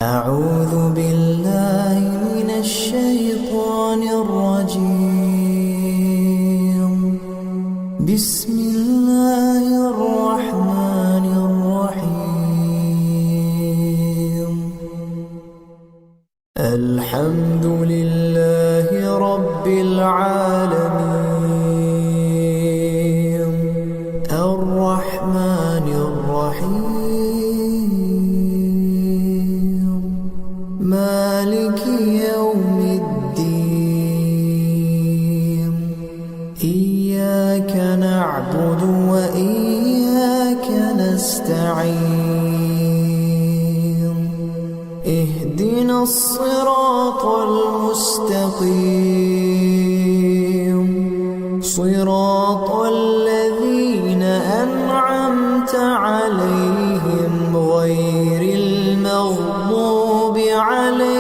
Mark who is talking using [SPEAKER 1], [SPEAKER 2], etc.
[SPEAKER 1] أعوذ بالله من الشيطان الرجيم. بسم الله الرحمن الرحيم. الحمد لله رب العالمين الرحمن الرحيم مالك يوم الدين. إياك نعبد وإياك نستعين. اهدنا الصراط المستقيم صراط الذين أنعمت عليهم غير المغضوب عليهم